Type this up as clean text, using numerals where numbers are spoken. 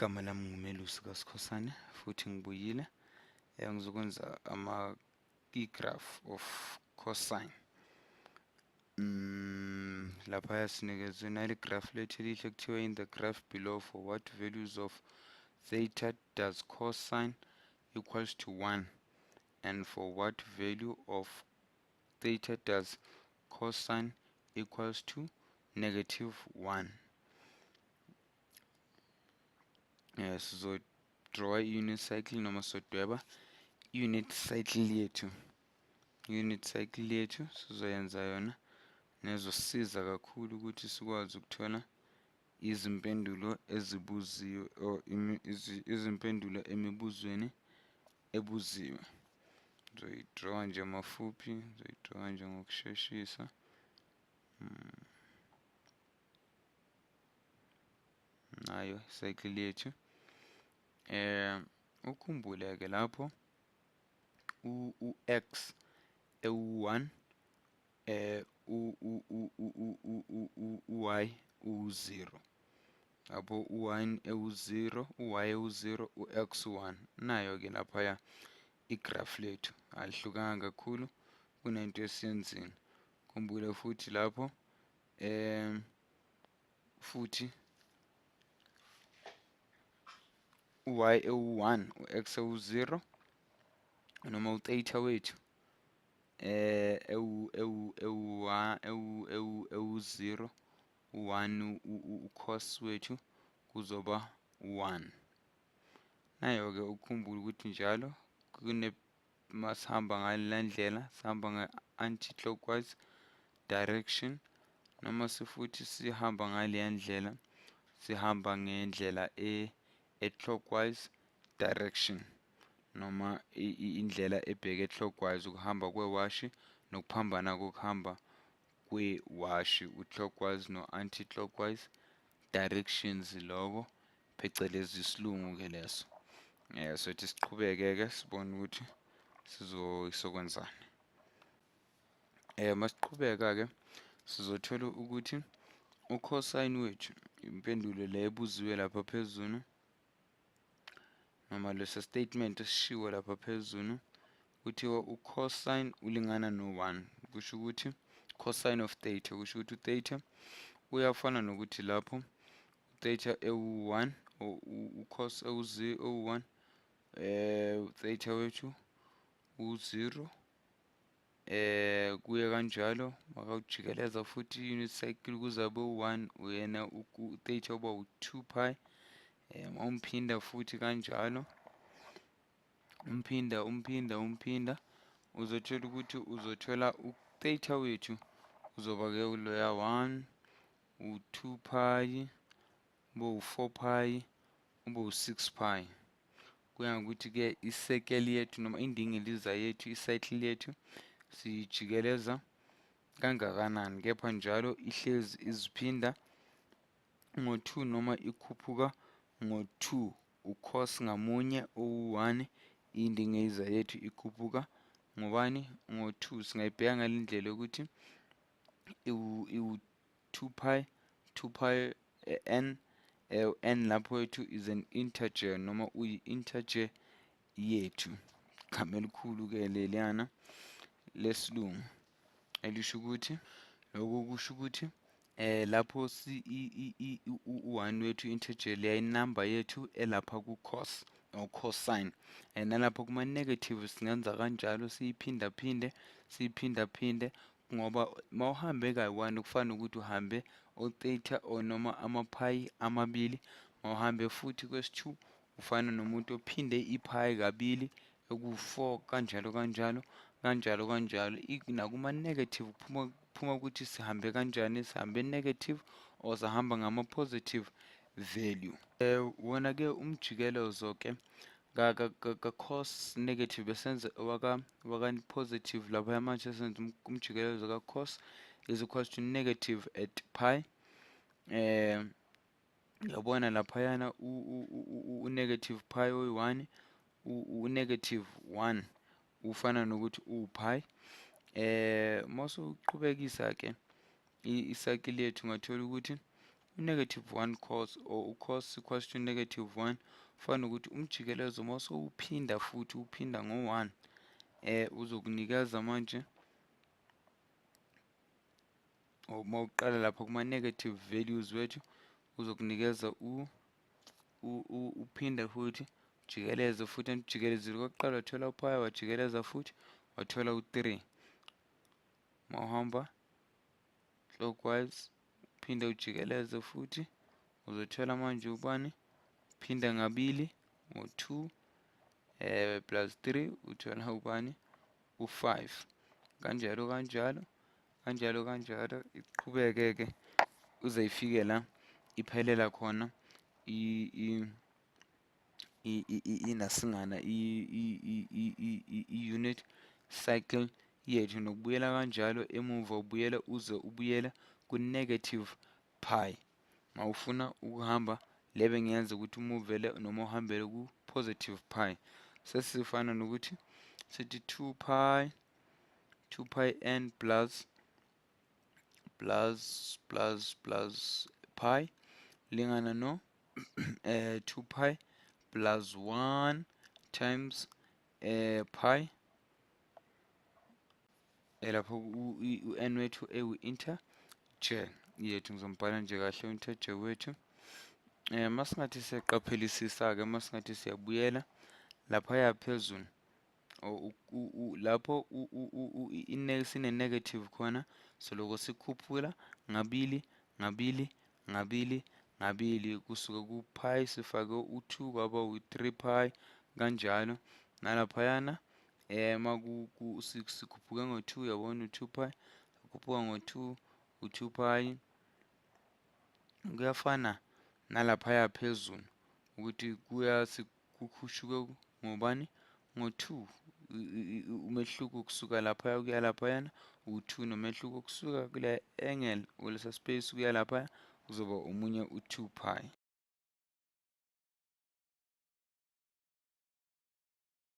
Igama lami nguMelusi kaSkhosana futhi ngibuyile ngizokwenza i-graph of cosine. Lapha sinikeze nali graph lethu elihle kuthiwa in the graph below for what values of theta does cosine equals to 1 and for what value of theta does cosine equals to -1. Sizodraw i-unit cycle noma sizodweba i-unit cycle yethu sizoyenza yona nezosisiza kakhulu ukuthi sikwazi ukuthola izimpendulo ezibuziwe or izimpendulo emibuzweni ebuziwe. Ngizoyidraw nje mafuphi, ngizoyidraw nje ngokusheshisa. Nayo cycle yethu. Ukhumbule-ke lapho u-x ewu-1 u-y u-0. Lapho u-y ewu-0, u-x u-1. Nayo-ke laphaya igraph lethu alihlukanga kakhulu kunento esiyenzile. Khumbule futhi lapho futhi u-y ewu-1 u-x ewu-0 noma u-theta wethu ewu-0 u-1 u-cos wethu kuzoba 1. Nayo-ke ukukhumbula ukuthi njalo masihamba ngale ndlela sihamba nge-anti-clockwise direction noma futhi sihamba ngaleya ndlela sihamba ngendlela e-clockwise direction noma indlela ebheke clockwise ukuhamba kwewashi nokuphambana kokuhamba kwewashi u-clockwise no-anti-clockwise directions loko phecelezi isilungu-ke leso. Sothi siqhubeke-ke sibone ukuthi sizokwenzani. Masiqhubeka-ke sizothola ukuthi u-cosine wethu impendulo le ebuziwe lapha phezulu noma leso statement esishiwo lapha phezulu kuthiwa u-cosine ulingana no-1. Kusho ukuthi cosine of theta kusho ukuthi u-theta uyafana nokuthi lapho u-theta ewu-1 u-cos ewu-1 theta wethu u-0 kuye kanjalo makawujikeleza futhi i-unit cycle kuzabe u-1 uyena u-theta uba u-2 pi. Mawumphinda futhi kanjalo umphinda uzothola ukuthi uzothola u-theta wethu uzoba-ke uloya 1 u-2 pi ube u-4 pi ube u-6 pi. Kuya ngokuthi-ke isekeli yethu noma indingiliza yethu i-cycle yethu siyijikeleza kangakanani, kepha njalo ihlezi iziphinda ngo-2 noma ikhuphuka ngo-2. U-cos ngamunye owu-1 indingiliza yethu ikhuphuka ngobani? Ngo-2. Singayibheka ngale ndlela yokuthi iwu-2 pi, 2 pi n n lapho wethu is an integer noma uyi-integer yethu. Igama elikhulu-ke leliyana lesilungu elisho ukuthi lokho kusho ukuthi lapho u-1 wethu integer leya inamba yethu elapha ku-cos or cosine, nalapho kuma-negative singenza kanjalo siyiphindaphinde ngoba mawuhambe kayi-1 kufana ukuthi uhambe o-theta or noma ama-pi amabili. Mawuhambe futhi kwesi-2 ufana nomuntu ophinde i-pi kabili eku-4 kanjalo. Nakuma-negative kuphuma ukuthi sihambe kanjani, sihambe negative or sahamba ngama-positive value. Wona-ke umjikelezo-ke ka-cos negative besenze waka-positive lapha manje senze umjikelezo ka-cos is equals to negative at pi. Yabona laphayana u-negative pi oyi-1 u-negative 1 ufana nokuthi u-pi. Mase uqhubekisa-ke i-cycle yethu ungathola ukuthi u-negative 1 cos or u-cos equals to negative 1 fana ukuthi umjikelezo mase uphinda futhi uphinda ngo-1 uzokunikeza manje uma uqala lapha kuma negative values wethu uzokunikeza uphinda futhi ujikeleze futhi ujikelezile kokuqala wathola u-pi wajikeleza futhi wathola u-3 mawuhamba clockwise uphinde ujikeleze futhi uzothola manje ubani phinda ngabili ngo-2 plus 3 uthola ubani u-5 kanjalo kanjalo kanjalo kanjalo iqhubeke-ke uze ifike la iphelela khona inasingana i-unit cycle yethu nokubuyela kanjalo emuva ubuyela uze ubuyela ku-negative pi mawufuna ukuhamba lebe ngiyenza ukuthi umuvele noma uhambele ku-positive pi sesifana nokuthi sithi 2 pi n plus pi lingana no 2 pi plus 1 times pi lapho u-n wethu ewu-integer yethu ngizombhala nje kahle u-integer wethu masingathi siyaqaphelisisa-ke masingathi siyabuyela laphaya phezulu lapho sine-negative khona soloko sikhuphula ngabili ngabili ngabili ngabili kusuka ku-pi sifake u-2 kwaba u-3 pi kanjalo nalaphayana sikhuphuke ngo-2 yabona u-2 pi sikhuphuka ngo-2 u-2 pi kuyafana nalaphaya phezulu ukuthi kukhushuke ngobani ngo-2 umehluko kusuka laphaya kuya laphayana u-2 nomehluko kusuka kule angle kulesa space kuya laphaya kuzoba omunye u-2 pi